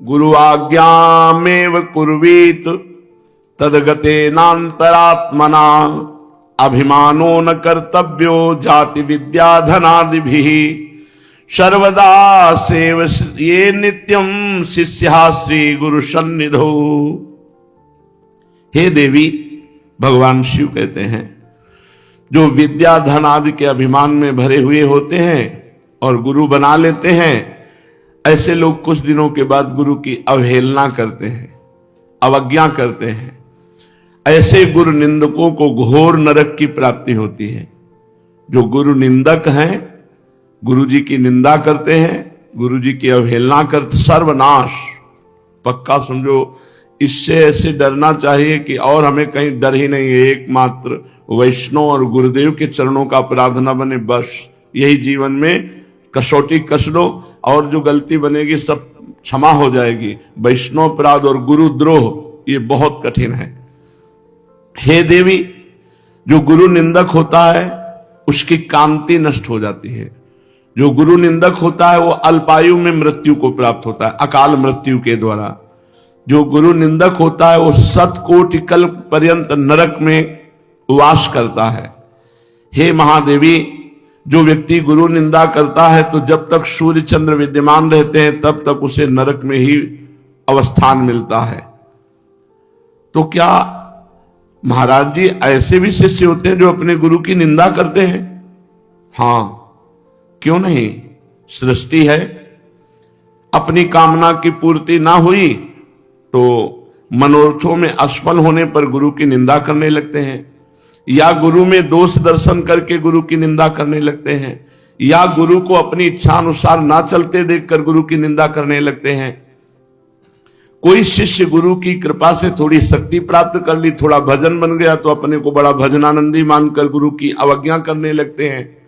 गुरु आज्ञामेव कुर्वीत तदगतेनांतरात्मना अभिमानो न कर्तव्यो जाति विद्या धनादिभिः सर्वदा सेवये नित्यं शिष्या श्री गुरु सन्निधौ। हे देवी, भगवान शिव कहते हैं जो विद्या धन आदि के अभिमान में भरे हुए होते हैं और गुरु बना लेते हैं, ऐसे लोग कुछ दिनों के बाद गुरु की अवहेलना करते हैं, अवज्ञा करते हैं। ऐसे गुरु निंदकों को घोर नरक की प्राप्ति होती है। जो गुरु निंदक हैं, गुरु जी की निंदा करते हैं, गुरु जी की अवहेलना करते, सर्वनाश पक्का समझो। इससे ऐसे डरना चाहिए कि और हमें कहीं डर ही नहीं है, एकमात्र वैष्णव और गुरुदेव के चरणों का अपराध न बने, बस यही जीवन में कसौटी कस लो और जो गलती बनेगी सब क्षमा हो जाएगी। वैष्णव अपराध और गुरुद्रोह ये बहुत कठिन है। हे देवी, जो गुरु निंदक होता है उसकी कांति नष्ट हो जाती है। जो गुरु निंदक होता है वो अल्पायु में मृत्यु को प्राप्त होता है, अकाल मृत्यु के द्वारा। जो गुरु निंदक होता है वो 7 कोटि कल्प पर्यंत नरक में वास करता है। हे महादेवी, जो व्यक्ति गुरु निंदा करता है तो जब तक सूर्य चंद्र विद्यमान रहते हैं तब तक उसे नरक में ही अवस्थान मिलता है। तो क्या महाराज जी ऐसे भी शिष्य होते हैं जो अपने गुरु की निंदा करते हैं? हां, क्यों नहीं। सृष्टि है, अपनी कामना की पूर्ति ना हुई तो मनोरथों में असफल होने पर गुरु की निंदा करने लगते हैं, या गुरु में दोष दर्शन करके गुरु की निंदा करने लगते हैं, या गुरु को अपनी इच्छा अनुसार ना चलते देखकर गुरु की निंदा करने लगते हैं। कोई शिष्य गुरु की कृपा से थोड़ी शक्ति प्राप्त कर ली, थोड़ा भजन बन गया तो अपने को बड़ा भजनानंदी मानकर गुरु की अवज्ञा करने लगते हैं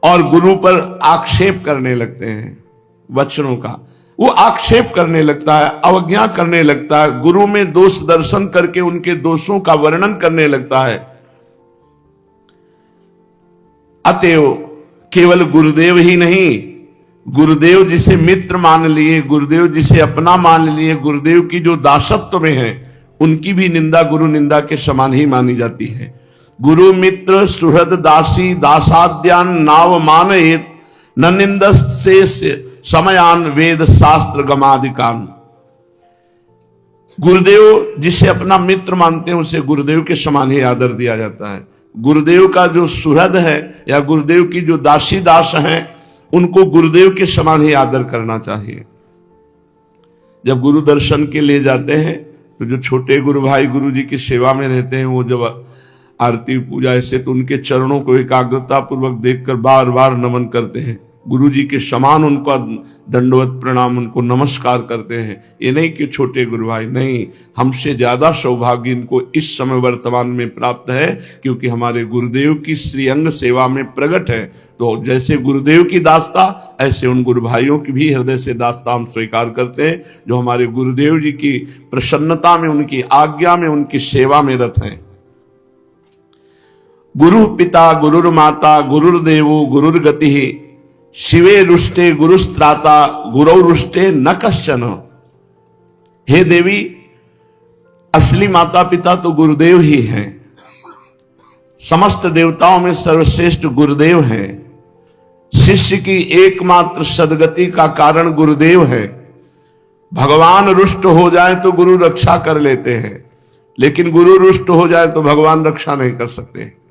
और गुरु पर आक्षेप करने लगते हैं। वचनों का वो आक्षेप करने लगता है, अवज्ञा करने लगता है, गुरु में दोष दर्शन करके उनके दोषों का वर्णन करने लगता है। अतएव केवल गुरुदेव ही नहीं, गुरुदेव जिसे मित्र मान लिए, गुरुदेव जिसे अपना मान लिए, गुरुदेव की जो दासत्व में है उनकी भी निंदा गुरु निंदा के समान ही मानी जाती है। गुरु मित्र सुहृद दासी दासाद्यान नाव मानयेत न निंदस्य समयान वेद शास्त्र गमादिकान। गुरुदेव जिसे अपना मित्र मानते हैं उसे गुरुदेव के समान ही आदर दिया जाता है। गुरुदेव का जो सुहृद है या गुरुदेव की जो दासी दास हैं उनको गुरुदेव के समान ही आदर करना चाहिए। जब गुरु दर्शन के लिए जाते हैं तो जो छोटे गुरु भाई गुरु जी की सेवा में रहते हैं, वो जब आरती पूजा ऐसे तो उनके चरणों को एकाग्रता पूर्वक देखकर बार बार नमन करते हैं, गुरु जी के समान उनका दंडवत प्रणाम, उनको नमस्कार करते हैं। ये नहीं कि छोटे गुरु भाई, नहीं, हमसे ज्यादा सौभाग्य इनको इस समय वर्तमान में प्राप्त है क्योंकि हमारे गुरुदेव की श्रीअंग सेवा में प्रकट है। तो जैसे गुरुदेव की दास्ता ऐसे उन गुरु भाइयों की भी हृदय से दास्ता हम स्वीकार करते हैं जो हमारे गुरुदेव जी की प्रसन्नता में, उनकी आज्ञा में, उनकी सेवा में रत हैं। गुरु पिता गुरुर्माता गुरुर्देवो गुरुर्गति शिवे रुष्टे गुरुस्त्राता गुरौ रुष्टे न कश्चन। हे देवी, असली माता पिता तो गुरुदेव ही हैं। समस्त देवताओं में सर्वश्रेष्ठ गुरुदेव हैं। शिष्य की एकमात्र सद्गति का कारण गुरुदेव है। भगवान रुष्ट हो जाए तो गुरु रक्षा कर लेते हैं, लेकिन गुरु रुष्ट हो जाए तो भगवान रक्षा नहीं कर सकते।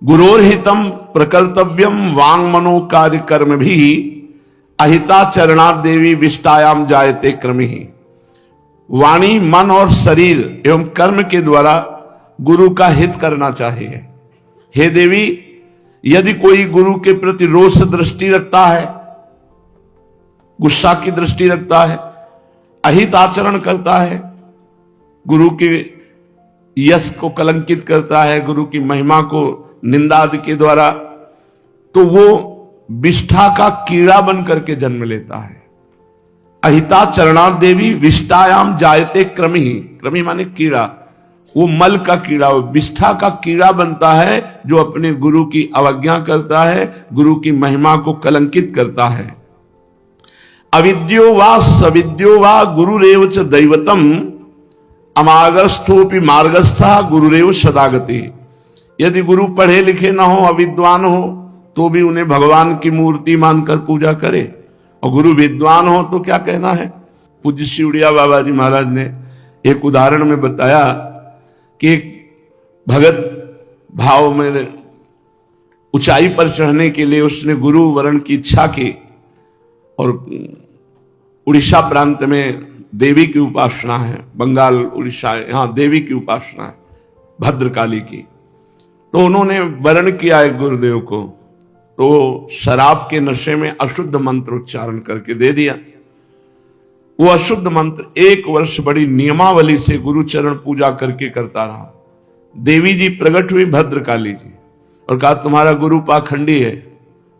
गुरोर्हितम प्रकर्तव्यम वांग मनो कार्य कर्म भी अहिता चरणा देवी विष्टायाम जायते क्रमि। वाणी मन और शरीर एवं कर्म के द्वारा गुरु का हित करना चाहिए। हे देवी, यदि कोई गुरु के प्रति रोष दृष्टि रखता है, गुस्सा की दृष्टि रखता है, अहित आचरण करता है, गुरु के यश को कलंकित करता है, गुरु की महिमा को निंदा आदि के द्वारा, तो वो विष्ठा का कीड़ा बन करके जन्म लेता है। अहिता चरणा देवी विष्टायाम जायते क्रमि। क्रमि माने कीड़ा, वो मल का कीड़ा, वो विष्ठा का कीड़ा बनता है जो अपने गुरु की अवज्ञा करता है, गुरु की महिमा को कलंकित करता है। अविद्यो वा सविद्यो वा गुरुरेव च दैवतम अमागस्थोपि मार्गस्था गुरुरेव सदागति। यदि गुरु पढ़े लिखे ना हो, अविद्वान हो, तो भी उन्हें भगवान की मूर्ति मानकर पूजा करे, और गुरु विद्वान हो तो क्या कहना है। पूज्य शिवड़िया बाबा जी महाराज ने एक उदाहरण में बताया कि एक भगत भाव में ऊंचाई पर चढ़ने के लिए उसने गुरु वरण की इच्छा की, और उड़ीसा प्रांत में देवी की उपासना है, बंगाल उड़ीसा यहाँ देवी की उपासना है भद्रकाली की। तो उन्होंने वरण किया एक गुरुदेव को, तो शराब के नशे में अशुद्ध मंत्र उच्चारण करके दे दिया। वो अशुद्ध मंत्र 1 वर्ष बड़ी नियमावली से गुरुचरण पूजा करके करता रहा। देवी जी प्रकट हुई, भद्रकाली जी, और कहा तुम्हारा गुरु पाखंडी है,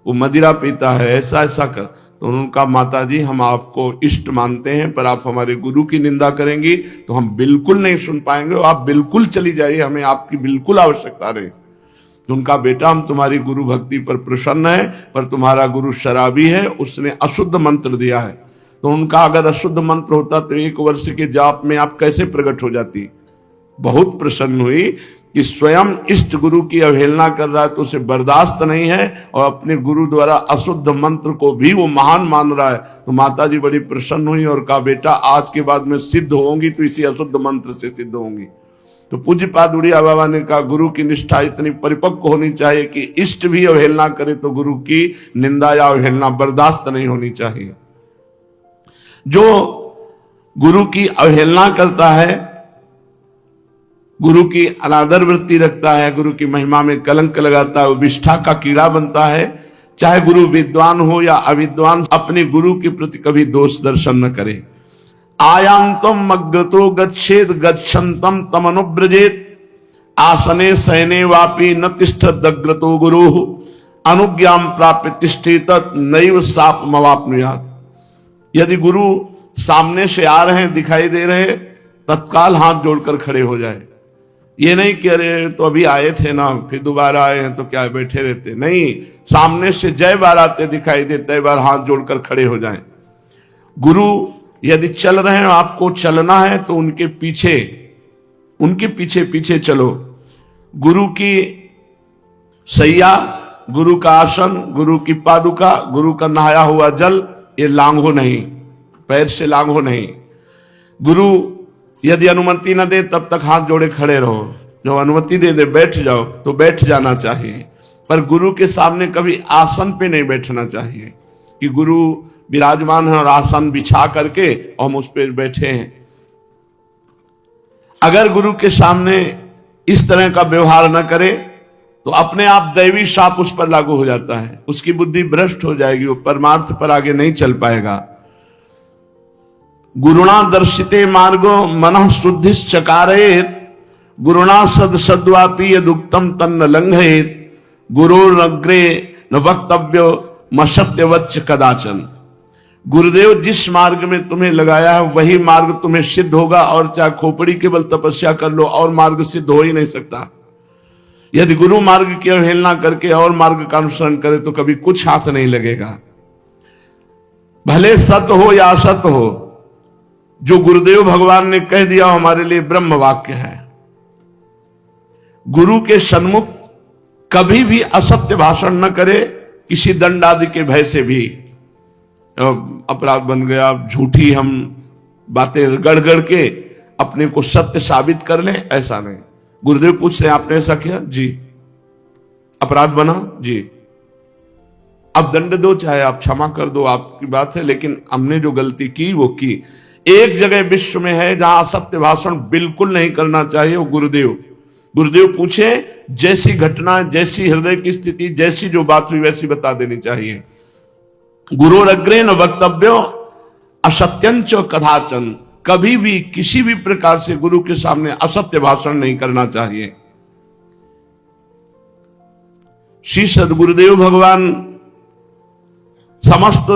वो मदिरा पीता है, ऐसा ऐसा कर। तो उन्होंने कहा माता जी हम आपको इष्ट मानते हैं, पर आप हमारे गुरु की निंदा करेंगी तो हम बिल्कुल नहीं सुन पाएंगे, आप बिल्कुल चली जाइए, हमें आपकी बिल्कुल आवश्यकता नहीं। तो उनका बेटा हम तुम्हारी गुरु भक्ति पर प्रसन्न है, पर तुम्हारा गुरु शराबी है, उसने अशुद्ध मंत्र दिया है। तो उनका अगर अशुद्ध मंत्र होता तो 1 वर्ष के जाप में आप कैसे प्रकट हो जाती। बहुत प्रसन्न हुई कि स्वयं इष्ट गुरु की अवहेलना कर रहा है तो उसे बर्दाश्त नहीं है, और अपने गुरु द्वारा अशुद्ध मंत्र को भी वो महान मान रहा है। तो माता जी बड़ी प्रसन्न हुई और कहा बेटा आज के बाद में सिद्ध होंगी तो इसी अशुद्ध मंत्र से सिद्ध होंगी। तो पूज्यपाद उड़िया बाबा ने कहा गुरु की निष्ठा इतनी परिपक्व होनी चाहिए कि इष्ट भी अवहेलना करे तो गुरु की निंदा या अवहेलना बर्दाश्त नहीं होनी चाहिए। जो गुरु की अवहेलना करता है, गुरु की अनादर वृत्ति रखता है, गुरु की महिमा में कलंक लगाता है, वो विष्ठा का कीड़ा बनता है। चाहे गुरु विद्वान हो या अविद्वान, अपने गुरु के प्रति कभी दोष दर्शन न करे। आयांतम अग्रतो गच्छेद गच्छन्तम तमनुव्रजेत आसने सैने वापि न तिष्ठत अग्रतो गुरु अनुज्ञाम प्राप्य तिष्ठेत नैव सापमवाप्नुयात्। यदि गुरु सामने से आ रहे हैं, दिखाई दे रहे, तत्काल हाथ जोड़कर खड़े हो जाए। ये नहीं कि अरे तो अभी आए थे ना, फिर दोबारा आए हैं तो क्या बैठे रहते, नहीं, सामने से जय बार आते दिखाई दे, तय बार हाथ जोड़कर खड़े हो जाएं। गुरु यदि चल रहे हैं, आपको चलना है तो उनके पीछे पीछे चलो। गुरु की सैया, गुरु का आसन, गुरु की पादुका, गुरु का नहाया हुआ जल, ये लांघो नहीं, पैर से लांघो नहीं। गुरु यदि अनुमति न दे तब तक हाथ जोड़े खड़े रहो, जो अनुमति दे दे बैठ जाओ तो बैठ जाना चाहिए, पर गुरु के सामने कभी आसन पे नहीं बैठना चाहिए कि गुरु विराजमान है और आसन बिछा करके हम उस पर बैठे हैं। अगर गुरु के सामने इस तरह का व्यवहार न करे तो अपने आप दैवी शाप उस पर लागू हो जाता है, उसकी बुद्धि भ्रष्ट हो जाएगी, वो परमार्थ पर आगे नहीं चल पाएगा। गुरुणा दर्शिते मार्गो मनः शुद्धिश्चकारेत गुरुणा सद्वापि यदुक्तम तन्न लंघयेत गुरोरग्रे न वक्तव्यो मसत्यवच्च कदाचन। गुरुदेव जिस मार्ग में तुम्हें लगाया है वही मार्ग तुम्हें सिद्ध होगा, और चाहे खोपड़ी के बल तपस्या कर लो और मार्ग सिद्ध हो ही नहीं सकता। यदि गुरु मार्ग की अवहेलना करके और मार्ग का अनुसरण करे तो कभी कुछ हाथ नहीं लगेगा। भले सत्य हो या असत्य हो, जो गुरुदेव भगवान ने कह दिया हमारे लिए ब्रह्म वाक्य है। गुरु के सन्मुख कभी भी असत्य भाषण न करे, किसी दंड आदि के भय से भी। अपराध बन गया, झूठी हम बातें गढ़ गढ़ के अपने को सत्य साबित कर लें, ऐसा नहीं। गुरुदेव पूछ रहे आपने ऐसा किया जी, अपराध बना जी, अब दंड दो, चाहे आप क्षमा कर दो, आपकी बात है, लेकिन हमने जो गलती की वो की। एक जगह विश्व में है जहां असत्य भाषण बिल्कुल नहीं करना चाहिए, वो गुरुदेव पूछे, जैसी घटना, जैसी हृदय की स्थिति, जैसी जो बात हुई वैसी बता देनी चाहिए। गुरोरग्रे न वक्तव्यो असत्यंच कदाचन। कभी भी किसी भी प्रकार से गुरु के सामने असत्य भाषण नहीं करना चाहिए। श्री सद्गुरुदेव भगवान समस्त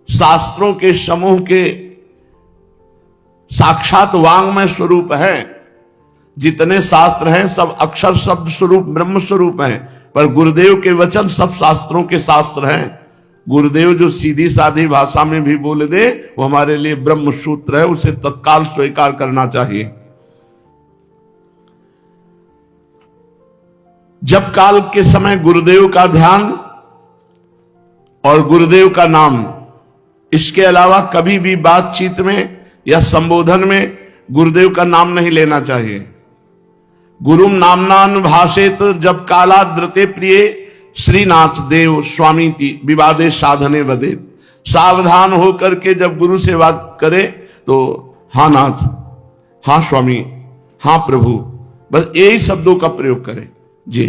शास्त्रों के समूह के साक्षात वांग्मय स्वरूप है। जितने शास्त्र हैं सब अक्षर शब्द स्वरूप ब्रह्म स्वरूप हैं, पर गुरुदेव के वचन सब शास्त्रों के शास्त्र हैं। गुरुदेव जो सीधी सादी भाषा में भी बोल दे वो हमारे लिए ब्रह्म सूत्र है, उसे तत्काल स्वीकार करना चाहिए। जब काल के समय गुरुदेव का ध्यान और गुरुदेव का नाम, इसके अलावा कभी भी बातचीत में या संबोधन में गुरुदेव का नाम नहीं लेना चाहिए। गुरुम नामनान भाषेत जब कालाद्रते प्रिय श्रीनाथ देव स्वामी विवादे साधने वदेत। सावधान होकर के जब गुरु से बात करे तो हाँ नाथ, हाँ स्वामी, हाँ प्रभु, बस यही शब्दों का प्रयोग करे। जी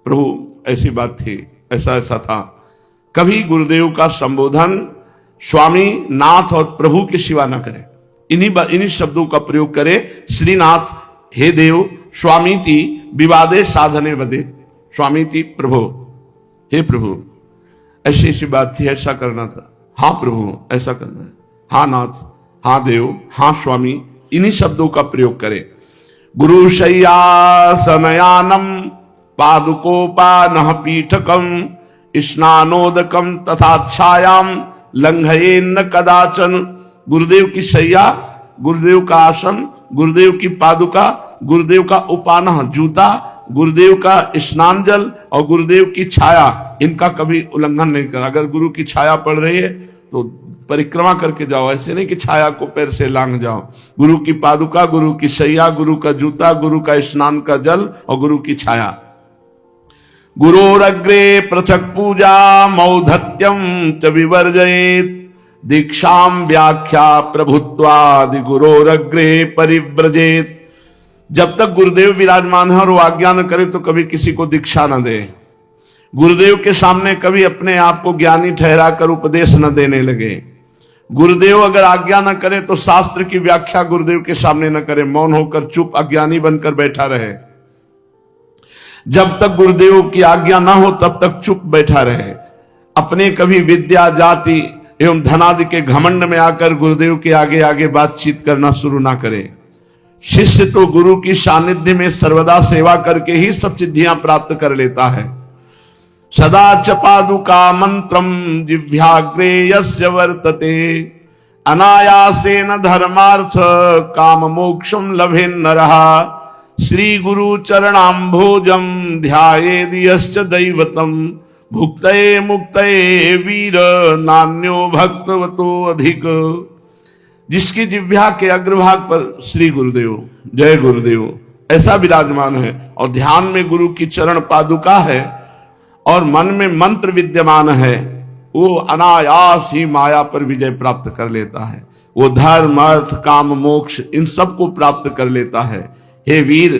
प्रभु ऐसी बात थी, ऐसा ऐसा था। कभी गुरुदेव का संबोधन स्वामी, नाथ और प्रभु के सिवा न करे, इन्हीं शब्दों का प्रयोग करे। श्रीनाथ, हे देव, स्वामीति विवादे साधने वदे। स्वामीति प्रभु, हे प्रभु ऐसी ऐसी बात थी, ऐसा करना था। हाँ प्रभु ऐसा करना है। हाँ नाथ, हाँ देव, हाँ स्वामी, इन्हीं शब्दों का प्रयोग करे। गुरु शय्यासनयानम पादुकोपानः पीठकम स्नानोदकम तथा छायाम लंघयेन्न कदाचन। गुरुदेव की शैया, गुरुदेव का आसन, गुरुदेव की पादुका, गुरुदेव का उपानह जूता, गुरुदेव का स्नान जल और गुरुदेव की छाया, इनका कभी उल्लंघन नहीं करा। अगर गुरु की छाया पड़ रही है तो परिक्रमा करके जाओ, ऐसे नहीं कि छाया को पैर से लांग जाओ। गुरु की पादुका, गुरु की शैया, गुरु का जूता, गुरु का स्नान का जल और गुरु की छाया। गुरोरग्रे पृथक पूजा मौधत्यम च विवर्जयेत। दीक्षाम व्याख्या प्रभुत्वादि गुरोरग्रे परिव्रजेत। जब तक गुरुदेव विराजमान है और वो आज्ञा न करे तो कभी किसी को दीक्षा न दे। गुरुदेव के सामने कभी अपने आप को ज्ञानी ठहरा कर उपदेश न देने लगे। गुरुदेव अगर आज्ञा न करे तो शास्त्र की व्याख्या गुरुदेव के सामने न करे, मौन होकर चुप अज्ञानी बनकर बैठा रहे। जब तक गुरुदेव की आज्ञा ना हो तब तक चुप बैठा रहे। अपने कभी विद्या, जाति एवं धनादि के घमंड में आकर गुरुदेव के आगे आगे बातचीत करना शुरू ना करे। शिष्य तो गुरु की सानिध्य में सर्वदा सेवा करके ही सब सिद्धियां प्राप्त कर लेता है। सदा च पादुका मंत्रम जिह्वाग्रे यस्य वर्तते। अनायासेन धर्मार्थ काम मोक्षम लभेन नरः। श्री गुरु चरणाम्भोजम ध्यायेद यश्च दैवतम। भुक्तये मुक्तये वीर नान्यो भक्तवतो अधिक। जिसकी जिह्वा के अग्रभाग पर श्री गुरुदेव, जय गुरुदेव ऐसा विराजमान है और ध्यान में गुरु की चरण पादुका है और मन में मंत्र विद्यमान है, वो अनायास ही माया पर विजय प्राप्त कर लेता है। वो धर्म, अर्थ, काम, मोक्ष इन सबको प्राप्त कर लेता है। हे वीर,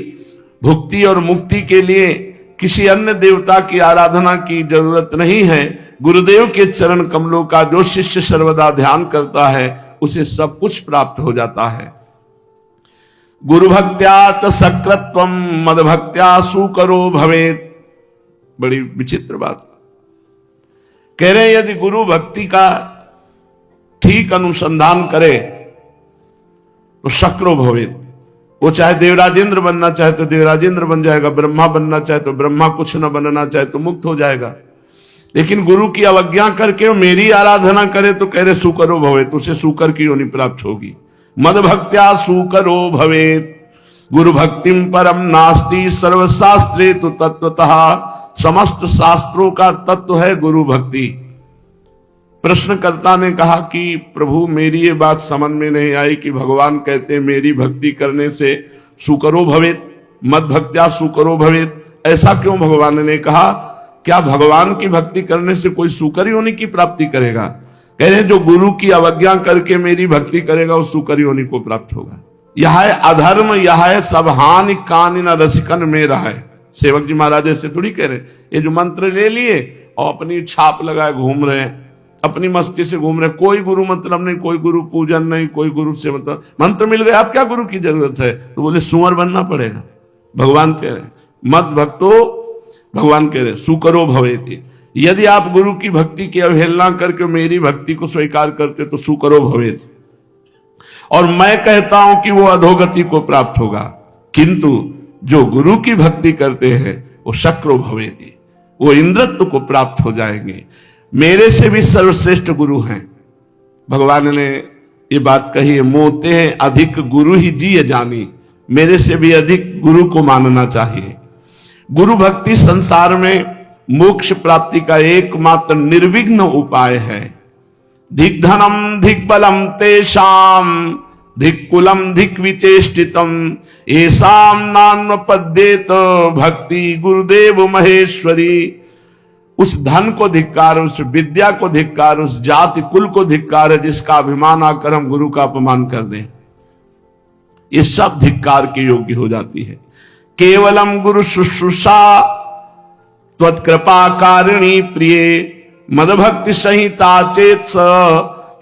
भुक्ति और मुक्ति के लिए किसी अन्य देवता की आराधना की जरूरत नहीं है। गुरुदेव के चरण कमलों का जो शिष्य सर्वदा ध्यान करता है उसे सब कुछ प्राप्त हो जाता है। गुरु भक्त्या च सकृत्वम मद भक्त्या सुकरो भवेत। बड़ी विचित्र बात कह रहे, यदि गुरु भक्ति का ठीक अनुसंधान करे तो शक्रो भवेत। वो चाहे देवराजेंद्र बनना चाहे तो देवराजेंद्र बन जाएगा, ब्रह्मा बनना चाहे तो ब्रह्मा, कुछ न बनना चाहे तो मुक्त हो जाएगा। लेकिन गुरु की अवज्ञा करके मेरी आराधना करे तो कह रहे सुकरो भवेत, उसे सुकर की योनि प्राप्त होगी। मद भक्त्या सुकरो भवेत। गुरु भक्तिम परम नास्ति सर्वशास्त्रे तो तत्वतः। समस्त शास्त्रों का तत्व है गुरु भक्ति। प्रश्नकर्ता ने कहा कि प्रभु मेरी ये बात समझ में नहीं आई कि भगवान कहते मेरी भक्ति करने से सुकरो भवेत, मद भक्त्या सुकरो भवेत, ऐसा क्यों भगवान ने कहा? क्या भगवान की भक्ति करने से कोई सुकर योनि की प्राप्ति करेगा? कह रहे जो गुरु की अवज्ञा करके मेरी भक्ति करेगा वो सुकर योनि को प्राप्त होगा। यह है अधर्म, यह है सब हानि कान न रसिकन में रहा है। सेवक जी महाराज ऐसे थोड़ी कह रहे, ये जो मंत्र ले लिए और अपनी छाप लगाए घूम रहे हैं, अपनी मस्ती से घूम रहे, कोई गुरु मतलब नहीं, कोई गुरु पूजन नहीं, कोई गुरु से मतलब मंत्र मिल गया, आप क्या गुरु की जरूरत है? तो बोले सुअर बनना पड़ेगा। भगवान कह रहे मत भक्तो, भगवान कह रहे सुकरो भवेति। यदि आप गुरु की भक्ति की अवहेलना करके मेरी भक्ति को स्वीकार करते तो सुकरो भवेत, और मैं कहता हूं कि वो अधोगति को प्राप्त होगा। किंतु जो गुरु की भक्ति करते हैं वो शक्रो भवेति, वो इंद्रत्व को प्राप्त हो जाएंगे। मेरे से भी सर्वश्रेष्ठ गुरु हैं। भगवान ने ये बात कही है, मोते हैं अधिक गुरु ही जिय जानी। मेरे से भी अधिक गुरु को मानना चाहिए। गुरु भक्ति संसार में मोक्ष प्राप्ति का एकमात्र निर्विघ्न उपाय है। धिक धनम धिक बलम तेषाम धिक कुलम धिक विचेष्टितम येषाम नान्वपद्येत भक्ति गुरुदेव महेश्वरी। उस धन को धिक्कार, उस विद्या को धिक्कार, उस जाति कुल को धिक्कार है जिसका अभिमान आकर हम गुरु का अपमान कर दें। ये सब धिक्कार के योग्य हो जाती है। केवलम गुरु शुश्रूषा त्वत्कृपा कारिणी प्रिय मदभक्ति संहिता चेत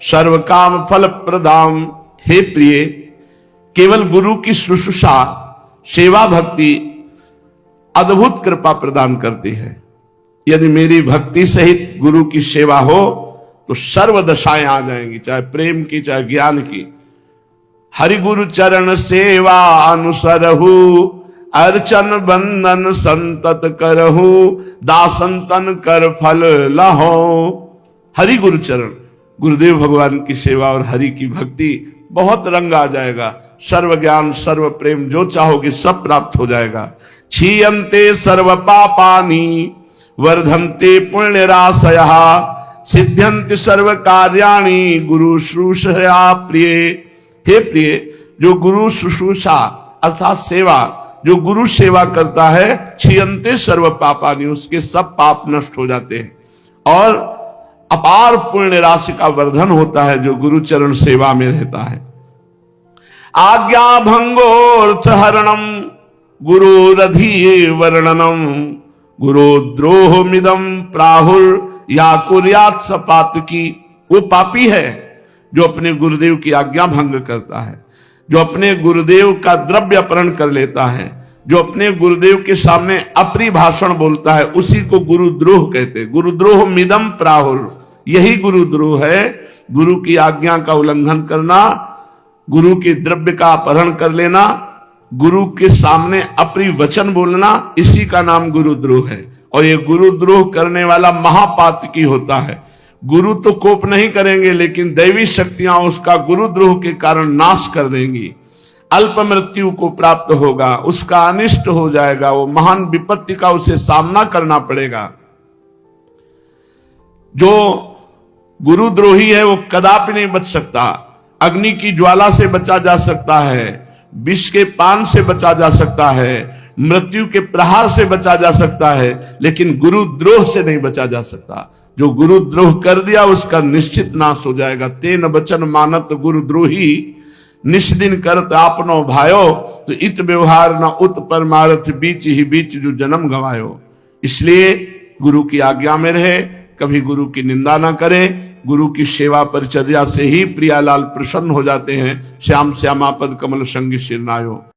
सर्व काम फल प्रदाम। हे प्रिय, केवल गुरु की शुश्रूषा सेवा भक्ति अद्भुत कृपा प्रदान करती है। यदि मेरी भक्ति सहित गुरु की सेवा हो तो सर्व दशाएं आ जाएंगी, चाहे प्रेम की चाहे ज्ञान की। हरि गुरु चरण सेवा अनुसरहु अर्चन बंदन संतत करहु दासंतन कर फल लहो। हरि गुरु चरण, गुरुदेव भगवान की सेवा और हरि की भक्ति, बहुत रंग आ जाएगा। सर्व ज्ञान सर्व प्रेम जो चाहोगे सब प्राप्त हो जाएगा। क्षीयन्ते सर्व पापानि वर्धन्ते पुण्य राशयः सिद्ध्यन्ति सर्व कार्याणि गुरु शुश्रूषया प्रिय। हे प्रिय, जो गुरु शुश्रूषा अर्थात सेवा, जो गुरु सेवा करता है, क्षीयन्ते सर्व पापानि, उसके सब पाप नष्ट हो जाते हैं और अपार पुण्य राशि का वर्धन होता है जो गुरु चरण सेवा में रहता है। आज्ञा भंगोर्थ हरणम गुरुरधि वर्णनम गुरुद्रोह मिदम प्राहुर या कुर्यात सपात की। वो पापी है जो अपने गुरुदेव की आज्ञा भंग करता है, जो अपने गुरुदेव का द्रव्य अपहरण कर लेता है, जो अपने गुरुदेव के सामने अप्रिय भाषण बोलता है, उसी को गुरुद्रोह कहते हैं। गुरुद्रोह मिदम प्राहुर, यही गुरुद्रोह है। गुरु की आज्ञा का उल्लंघन करना, गुरु के द्रव्य का अपहरण कर लेना, गुरु के सामने अप्रिय वचन बोलना, इसी का नाम गुरुद्रोह है। और ये गुरुद्रोह करने वाला महापातकी होता है। गुरु तो कोप नहीं करेंगे, लेकिन दैवी शक्तियां उसका गुरुद्रोह के कारण नाश कर देंगी। अल्प मृत्यु को प्राप्त होगा, उसका अनिष्ट हो जाएगा, वो महान विपत्ति का उसे सामना करना पड़ेगा। जो गुरुद्रोही है वो कदापि नहीं बच सकता। अग्नि की ज्वाला से बचा जा सकता है, विष के पान से बचा जा सकता है, मृत्यु के प्रहार से बचा जा सकता है, लेकिन गुरुद्रोह से नहीं बचा जा सकता। जो गुरुद्रोह कर दिया उसका निश्चित नाश हो जाएगा। तेन बचन मानत गुरुद्रोही निष्दिन करत आपनो भायो, तो इत व्यवहार न उत परमार्थ बीच ही बीच जो जन्म गवायो। इसलिए गुरु की आज्ञा में रहे, कभी गुरु की निंदा ना करें। गुरु की सेवा परिचर्या से ही प्रियालाल प्रसन्न हो जाते हैं। श्याम श्यामापद कमल संग शिरनायो।